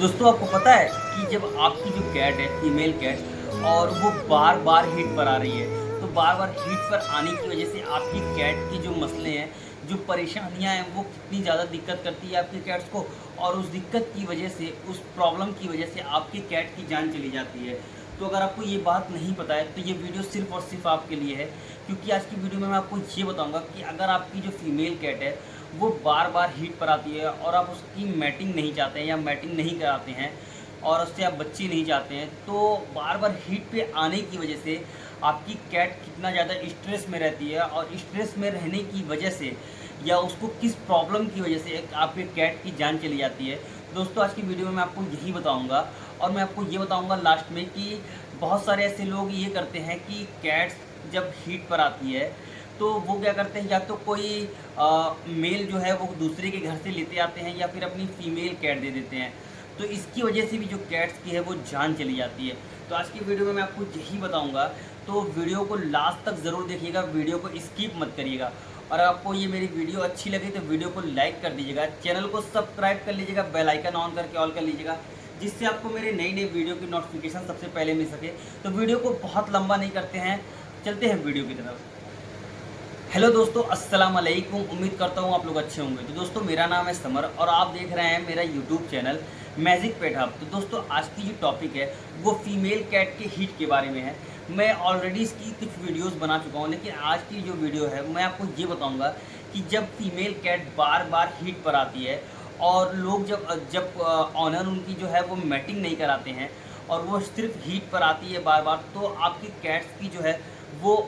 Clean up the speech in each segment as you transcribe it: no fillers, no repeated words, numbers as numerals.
दोस्तों आपको पता है कि जब आपकी जो कैट है फीमेल कैट और वो बार बार हीट पर आ रही है, तो बार बार हीट पर आने की वजह से आपकी कैट की जो मसले हैं, जो परेशानियां हैं, वो कितनी ज़्यादा दिक्कत करती है आपकी कैट्स को। और उस दिक्कत की वजह से, उस प्रॉब्लम की वजह से आपकी कैट की जान चली जाती है। तो अगर आपको ये बात नहीं पता है तो ये वीडियो सिर्फ और सिर्फ आपके लिए है, क्योंकि आज की वीडियो में मैं आपको ये बताऊंगा कि अगर आपकी जो फीमेल कैट है वो बार बार हीट पर आती है और आप उसकी मैटिंग नहीं चाहते हैं या मैटिंग नहीं कराते हैं और उससे आप बच्ची नहीं चाहते हैं, तो बार बार हीट पे आने की वजह से आपकी कैट कितना ज़्यादा स्ट्रेस में रहती है और स्ट्रेस में रहने की वजह से या उसको किस प्रॉब्लम की वजह से आपके कैट की जान चली जाती है। दोस्तों आज की वीडियो में मैं आपको यही बताऊंगा और मैं आपको ये बताऊंगा लास्ट में कि बहुत सारे ऐसे लोग ये करते हैं कि कैट्स जब हीट पर आती है तो वो क्या करते हैं, या तो कोई मेल जो है वो दूसरे के घर से लेते आते हैं या फिर अपनी फीमेल कैट दे देते हैं। तो इसकी वजह से भी जो कैट्स की है वो जान चली जाती है। तो आज की वीडियो में मैं आपको यही बताऊंगा, तो वीडियो को लास्ट तक ज़रूर देखिएगा, वीडियो को स्किप मत करिएगा। और आपको ये मेरी वीडियो अच्छी लगी तो वीडियो को लाइक कर दीजिएगा, चैनल को सब्सक्राइब कर लीजिएगा, बेल आइकन ऑन करके ऑल कर लीजिएगा, जिससे आपको मेरे नई नई वीडियो की नोटिफिकेशन सबसे पहले मिल सके। तो वीडियो को बहुत लंबा नहीं करते हैं, चलते हैं वीडियो की तरफ। हेलो दोस्तों, अस्सलाम वालेकुम। उम्मीद करता हूँ आप लोग अच्छे होंगे। तो दोस्तों मेरा नाम है समर और आप देख रहे हैं मेरा यूट्यूब चैनल मैजिक पेट हब। तो दोस्तों आज की जो टॉपिक है वो फीमेल कैट के हीट के बारे में है। मैं ऑलरेडी इसकी कुछ वीडियोस बना चुका हूँ, लेकिन आज की जो वीडियो है मैं आपको ये बताऊँगा कि जब फीमेल कैट बार बार हीट पर आती है और लोग जब जब ऑनर उनकी जो है वो मैटिंग नहीं कराते हैं और वो सिर्फ हीट पर आती है बार बार, तो आपकी कैट्स की जो है वो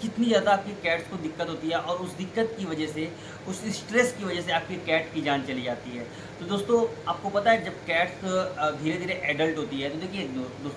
कितनी ज़्यादा आपकी कैट्स को दिक्कत होती है और उस दिक्कत की वजह से, उस स्ट्रेस की वजह से आपकी कैट की जान चली जाती है। तो दोस्तों आपको पता है जब कैट्स धीरे धीरे एडल्ट होती है, तो देखिए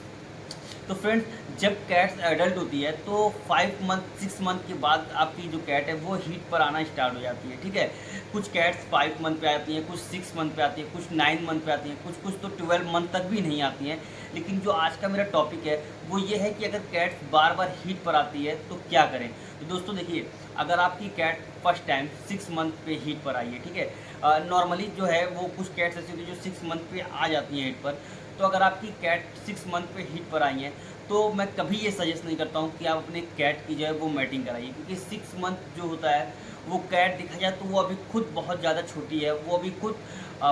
तो फ्रेंड्स, जब कैट्स एडल्ट होती है तो 5 मंथ 6 मंथ के बाद आपकी जो कैट है वो हीट पर आना स्टार्ट हो जाती है। ठीक है, कुछ कैट्स 5 मंथ पे आती हैं, कुछ 6 मंथ पे आती हैं, कुछ 9 मंथ पे आती हैं, कुछ कुछ तो 12 मंथ तक भी नहीं आती हैं। लेकिन जो आज का मेरा टॉपिक है वो ये है कि अगर कैट्स बार बार हीट पर आती है तो क्या करें। तो दोस्तों देखिए, अगर आपकी कैट फर्स्ट टाइम 6 मंथ पे हीट पर आई है, ठीक है, नॉर्मली जो है वो कुछ कैट्स ऐसी होती है जो 6 मंथ पे आ जाती हैं हीट पर। तो अगर आपकी कैट 6 मंथ पे हीट पर आई है तो मैं कभी ये सजेस्ट नहीं करता हूँ कि आप अपने कैट की जो है वो मैटिंग कराइए, क्योंकि 6 मंथ जो होता है वो कैट देखा जाए तो वो अभी खुद बहुत ज़्यादा छोटी है, वो अभी खुद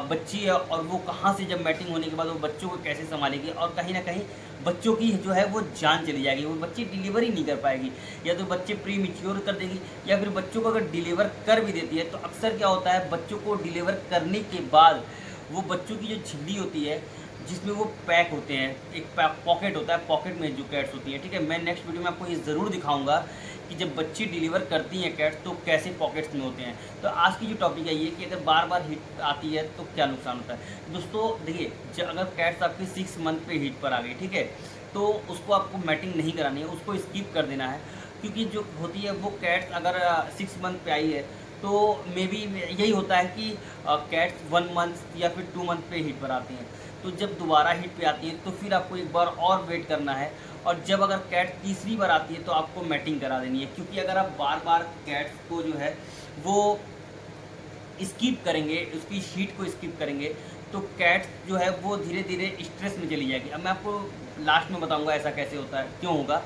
बच्ची है और वो कहाँ से जब मैटिंग होने के बाद वो बच्चों को कैसे संभालेगी और कहीं ना कहीं बच्चों की जो है वो जान चली जाएगी, वो बच्ची डिलीवर ही नहीं कर पाएगी, या तो बच्चे प्री मिच्योर कर देगी, या फिर बच्चों को अगर डिलीवर कर भी देती है तो अक्सर क्या होता है, बच्चों को डिलीवर करने के बाद वो बच्चों की जो झिल्ली होती है जिसमें वो पैक होते हैं, एक पॉकेट होता है, पॉकेट में जो कैट्स होती हैं। ठीक है, मैं नेक्स्ट वीडियो में आपको ये ज़रूर दिखाऊंगा कि जब बच्ची डिलीवर करती हैं कैट्स तो कैसे पॉकेट्स में होते हैं। तो आज की जो टॉपिक है ये कि अगर बार बार हीट आती है तो क्या नुकसान होता है। दोस्तों देखिए, अगर कैट्स आपकी 6 मंथ पे हीट पर आ गई, ठीक है, तो उसको आपको मैटिंग नहीं करानी है, उसको स्किप कर देना है, क्योंकि जो होती है वो कैट्स अगर 6 मंथ पे आई है तो मे बी यही होता है कि कैट्स 1 मंथ या फिर 2 मंथ पे हीट पर आती हैं। तो जब दोबारा हीट पे आती है तो फिर आपको एक बार और वेट करना है, और जब अगर कैट तीसरी बार आती है तो आपको मैटिंग करा देनी है। क्योंकि अगर आप बार बार कैट्स को जो है वो स्किप करेंगे, उसकी हीट को स्किप करेंगे, तो कैट्स जो है वो धीरे धीरे स्ट्रेस में चली जाएगी। अब मैं आपको लास्ट में बताऊंगा ऐसा कैसे होता है, क्यों होगा,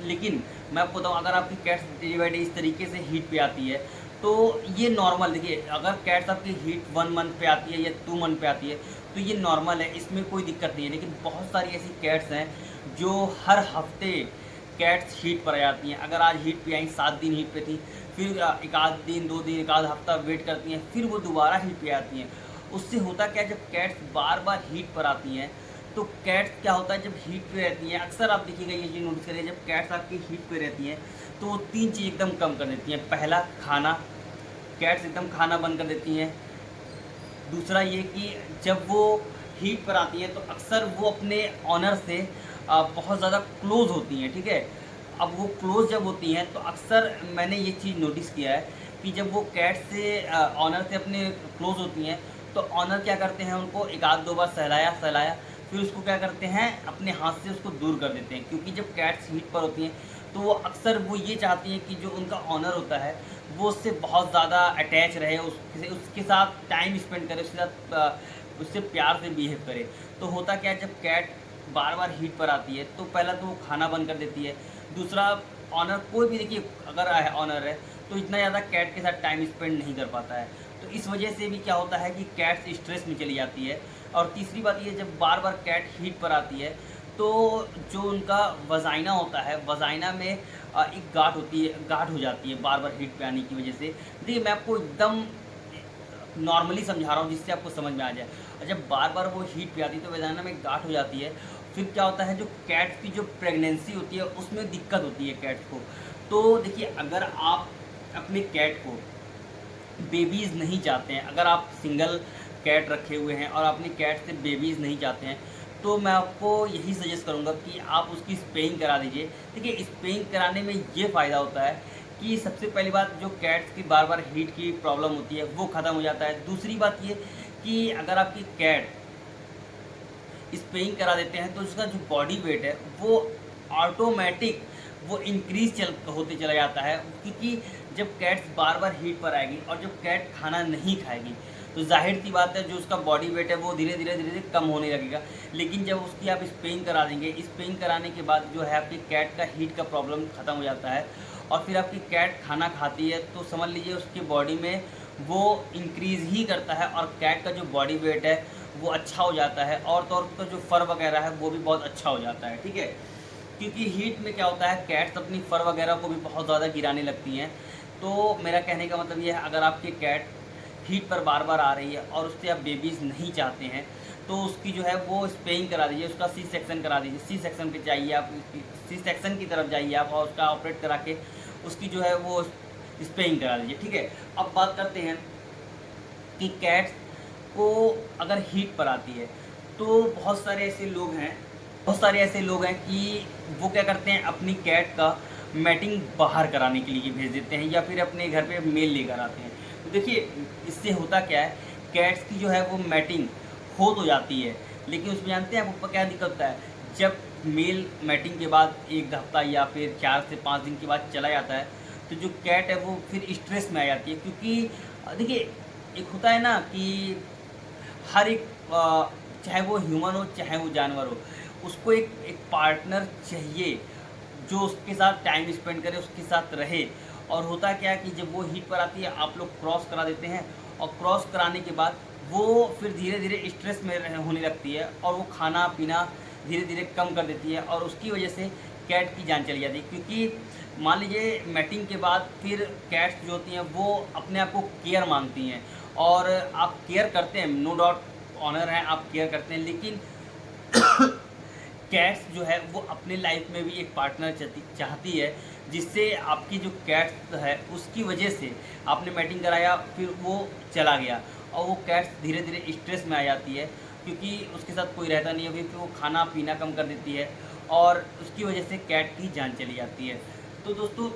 लेकिन मैं आपको बताऊँ, अगर आपकी कैट्स डे बाई डे इस तरीके से हीट पे आती है तो ये नॉर्मल, देखिए अगर कैट्स आपकी हीट 1 मंथ पे आती है या 2 मंथ पे आती है तो ये नॉर्मल है, इसमें कोई दिक्कत नहीं है। लेकिन बहुत सारी ऐसी कैट्स हैं जो हर हफ्ते कैट्स हीट पर आ जाती हैं। अगर आज हीट पे आई, 7 दिन हीट पे थी, फिर एक आध दिन 2 दिन एक आध हफ्ता वेट करती हैं, फिर वो दोबारा हीट पे आती हैं। उससे होता क्या है, जब कैट्स बार बार हीट पर आती हैं तो कैट्स क्या होता है, जब हीट पे रहती हैं, अक्सर आप देखिएगा ये चीज़ नोटिस करिए, जब कैट्स आपकी हीट पे रहती हैं तो वो 3 चीज़ एकदम कम कर देती हैं। पहला, खाना, कैट्स एकदम खाना बंद कर देती हैं। दूसरा ये कि जब वो हीट पर आती हैं तो अक्सर वो अपने ऑनर से बहुत ज़्यादा क्लोज़ होती हैं। ठीक है, अब वो क्लोज़ जब होती हैं तो अक्सर मैंने ये चीज़ नोटिस किया है कि जब वो कैट से ऑनर से अपने क्लोज़ होती हैं तो ऑनर क्या करते हैं, उनको एक आध 2 बार सहलाया, फिर उसको क्या करते हैं, अपने हाथ से उसको दूर कर देते हैं। क्योंकि जब कैट्स हीट पर होती हैं तो वो अक्सर वो ये चाहती हैं कि जो उनका ऑनर होता है वो उससे बहुत ज़्यादा अटैच रहे, उसके साथ टाइम स्पेंड करे, उसके साथ उससे प्यार से बिहेव करे। तो होता क्या है, जब कैट बार बार हीट पर आती है तो पहला तो वो खाना बंद कर देती है, दूसरा ऑनर कोई भी देखिए अगर ऑनर है तो इतना ज़्यादा कैट के साथ टाइम स्पेंड नहीं कर पाता है। तो इस वजह से भी क्या होता है कि कैट स्ट्रेस में चली जाती है। और तीसरी बात ये, जब बार बार कैट हीट पर आती है तो जो उनका वजाइना होता है, वजाइना में एक गांठ होती है, गांठ हो जाती है बार बार हीट पे आने की वजह से। देखिए मैं आपको एकदम नॉर्मली समझा रहा हूँ जिससे आपको समझ में आ जाए। और जब बार बार वो हीट पे आती है तो वजाइना में गांठ हो जाती है। फिर क्या होता है, जो कैट्स की जो प्रेगनेंसी होती है उसमें दिक्कत होती है कैट्स को। तो देखिए अगर आप अपने कैट को बेबीज़ नहीं चाहते हैं, अगर आप सिंगल कैट रखे हुए हैं और अपनी कैट से बेबीज़ नहीं चाहते हैं, तो मैं आपको यही सजेस्ट करूंगा कि आप उसकी स्पेइंग करा दीजिए। देखिए स्पेइंग कराने में ये फ़ायदा होता है कि सबसे पहली बात, जो कैट्स की बार बार हीट की प्रॉब्लम होती है वो ख़त्म हो जाता है। दूसरी बात ये कि अगर आपकी कैट स्पेइंग करा देते हैं तो उसका जो बॉडी वेट है वो ऑटोमेटिक वो इंक्रीज होते चला जाता है। क्योंकि जब कैट्स बार बार हीट पर आएगी और जब कैट खाना नहीं खाएगी तो जाहिर सी बात है जो उसका बॉडी वेट है वो धीरे धीरे कम होने लगेगा। लेकिन जब उसकी आप स्पेइंग करा देंगे, स्पेइंग कराने के बाद जो है आपकी कैट का हीट का प्रॉब्लम ख़त्म हो जाता है और फिर आपकी कैट खाना खाती है तो समझ लीजिए उसकी बॉडी में वो इंक्रीज़ ही करता है और कैट का जो बॉडी वेट है वो अच्छा हो जाता है। और तो और उसका जो फर वगैरह है वो भी बहुत अच्छा हो जाता है, ठीक है। क्योंकि हीट में क्या होता है, कैट्स अपनी फर वगैरह को भी बहुत ज़्यादा गिराने लगती हैं। तो मेरा कहने का मतलब ये है, अगर आपकी कैट हीट पर बार बार आ रही है और उससे आप बेबीज़ नहीं चाहते हैं तो उसकी जो है वो स्पेइंग करा दीजिए, उसका सी सेक्शन करा दीजिए। सी सेक्शन पे जाइए आप, सी सेक्शन की तरफ जाइए आप और उसका ऑपरेट करा के उसकी जो है वो स्पेइंग करा दीजिए, ठीक है। अब बात करते हैं कि कैट्स को अगर हीट पर आती है तो बहुत सारे ऐसे लोग हैं कि वो क्या करते हैं, अपनी कैट का मैटिंग बाहर कराने के लिए भेज देते हैं या फिर अपने घर पे मेल लेकर आते हैं। तो देखिए इससे होता क्या है, कैट्स की जो है वो मैटिंग हो तो जाती है लेकिन उसमें जानते हैं आपको क्या दिक्कत होता है, जब मेल मैटिंग के बाद एक हफ्ता या फिर 4 से 5 दिन के बाद चला जाता है तो जो कैट है वो फिर स्ट्रेस में आ जाती है। क्योंकि देखिए एक होता है ना कि हर एक चाहे वो ह्यूमन हो चाहे वो जानवर हो, उसको एक पार्टनर चाहिए जो उसके साथ टाइम स्पेंड करे, उसके साथ रहे। और होता क्या है कि जब वो हीट पर आती है आप लोग क्रॉस करा देते हैं और क्रॉस कराने के बाद वो फिर धीरे धीरे स्ट्रेस में होने लगती है और वो खाना पीना धीरे धीरे कम कर देती है और उसकी वजह से कैट की जान चली जाती है। क्योंकि मान लीजिए मैटिंग के बाद फिर कैट्स जो होती हैं वो अपने आप को केयर मांगती हैं और आप केयर करते हैं, नो डाउट ऑनर हैं, आप केयर करते हैं, लेकिन कैट्स जो है वो अपने लाइफ में भी एक पार्टनर चाहती है, जिससे आपकी जो कैट्स है उसकी वजह से आपने मैटिंग कराया फिर वो चला गया और वो कैट्स धीरे धीरे स्ट्रेस में आ जाती है क्योंकि उसके साथ कोई रहता नहीं है, फिर वो खाना पीना कम कर देती है और उसकी वजह से कैट की जान चली जाती है। तो दोस्तों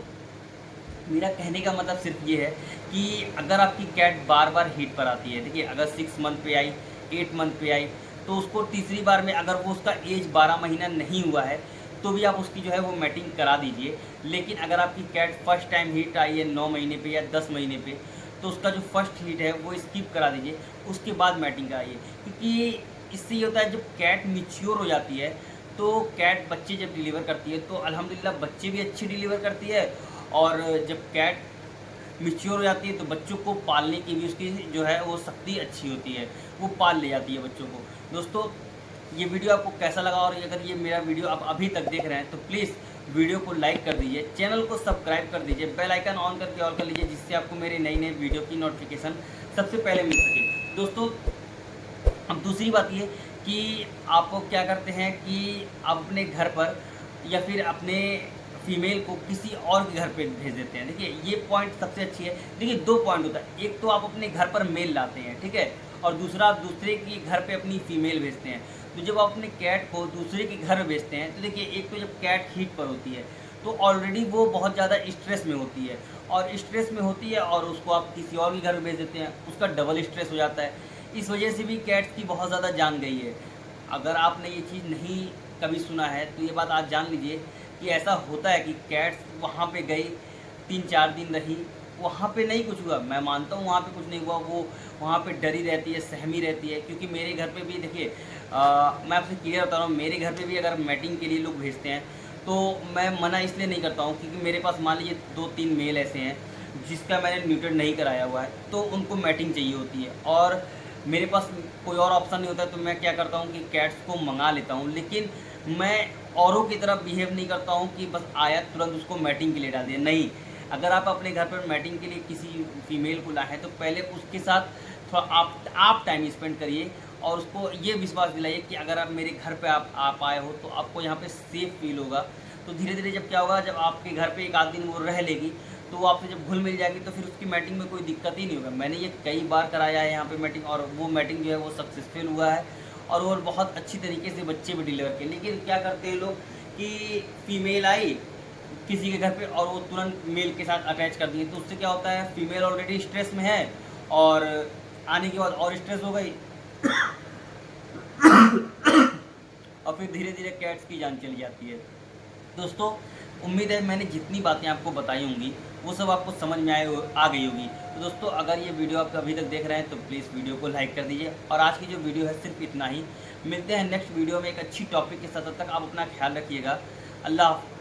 मेरा कहने का मतलब सिर्फ ये है कि अगर आपकी कैट बार बार हीट पर आती है, देखिए अगर 6 मंथ पे आई, 8 मंथ पे आई, तो उसको तीसरी बार में अगर वो उसका एज 12 महीना नहीं हुआ है तो भी आप उसकी जो है वो मैटिंग करा दीजिए। लेकिन अगर आपकी कैट फर्स्ट टाइम हीट आई है 9 महीने पे या 10 महीने पे तो उसका जो फर्स्ट हीट है वो स्किप करा दीजिए, उसके बाद मैटिंग कराइए। क्योंकि इससे ये होता है जब कैट मैच्योर हो जाती है तो कैट बच्चे जब डिलीवर करती है तो अल्हम्दुलिल्लाह बच्चे भी अच्छे डिलीवर करती है और जब कैट मैच्योर हो जाती है तो बच्चों को पालने की भी उसकी जो है वो शक्ति अच्छी होती है, वो पाल ले जाती है बच्चों को। दोस्तों ये वीडियो आपको कैसा लगा और अगर ये मेरा वीडियो आप अभी तक देख रहे हैं तो प्लीज़ वीडियो को लाइक कर दीजिए, चैनल को सब्सक्राइब कर दीजिए, बेल आइकन ऑन करके ऑल कर लीजिए जिससे आपको मेरे नई नई वीडियो की नोटिफिकेशन सबसे पहले मिल सके। दोस्तों अब दूसरी बात ये कि आप क्या करते हैं कि आप अपने घर पर या फिर अपने फीमेल को किसी और के घर पे भेज देते हैं। देखिए ये पॉइंट सबसे अच्छी है। देखिए 2 पॉइंट होता है, एक तो आप अपने घर पर मेल लाते हैं, ठीक है, और दूसरा आप दूसरे के घर पे अपनी फीमेल भेजते हैं। तो जब आप अपने कैट को दूसरे के घर भेजते हैं तो देखिए एक तो जब कैट हीट पर होती है तो ऑलरेडी वो बहुत ज़्यादा स्ट्रेस में होती है और स्ट्रेस में होती है और उसको आप किसी और के घर में भेज देते हैं, उसका डबल स्ट्रेस हो जाता है। इस वजह से भी कैट्स की बहुत ज़्यादा जान गई है। अगर आपने ये चीज़ नहीं कभी सुना है तो ये बात आज जान लीजिए कि ऐसा होता है कि कैट्स वहाँ पे गई 3-4 दिन रही, वहाँ पे नहीं कुछ हुआ, मैं मानता हूँ वहाँ पे कुछ नहीं हुआ, वो वहाँ पे डरी रहती है, सहमी रहती है। क्योंकि मेरे घर पे भी देखिए मैं आपसे क्लियर बता रहा हूँ, मेरे घर पे भी अगर मैटिंग के लिए लोग भेजते हैं तो मैं मना इसलिए नहीं करता हूँ क्योंकि मेरे पास मान लीजिए 2-3 मेल ऐसे हैं जिसका मैंने न्यूटेड नहीं कराया हुआ है, तो उनको मैटिंग चाहिए होती है और मेरे पास कोई और ऑप्शन नहीं होता है, तो मैं क्या करता हूँ कि कैट्स को मंगा लेता हूँ। लेकिन मैं औरों की तरह बिहेव नहीं करता हूँ कि बस आया तुरंत उसको मैटिंग के लिए डाल दिया, नहीं। अगर आप अपने घर पर मैटिंग के लिए किसी फीमेल को लाए हैं तो पहले उसके साथ थोड़ा आप टाइम स्पेंड करिए और उसको ये विश्वास दिलाइए कि अगर आप मेरे घर पे आप आए हो तो आपको यहाँ पे सेफ़ फील होगा। तो धीरे धीरे जब क्या होगा, जब आपके घर पे एक आध दिन वो रह लेगी तो वो आपसे जब घुल मिल जाएगी तो फिर उसकी मैटिंग में कोई दिक्कत ही नहीं होगा। मैंने ये कई बार कराया है यहाँ पे मैटिंग, और वो मैटिंग जो है वो सक्सेसफुल हुआ है और वो बहुत अच्छी तरीके से बच्चे भी डिलीवर किए। लेकिन क्या करते हैं लोग कि फीमेल आई किसी के घर पे और वो तुरंत मेल के साथ अटैच कर दिए, तो उससे क्या होता है, फीमेल ऑलरेडी स्ट्रेस में है और आने के बाद और स्ट्रेस हो गई और फिर धीरे धीरे कैट्स की जान चली जाती है। दोस्तों, उम्मीद है मैंने जितनी बातें आपको बताई होंगी वो सब आपको समझ में आ गई होगी। तो दोस्तों, अगर ये वीडियो आप अभी तक देख रहे हैं तो प्लीज़ वीडियो को लाइक कर दीजिए। और आज की जो वीडियो है सिर्फ इतना ही। मिलते हैं नेक्स्ट वीडियो में एक अच्छी टॉपिक के साथ। तब तक आप अपना ख्याल रखिएगा। अल्लाह हाफ़िज़।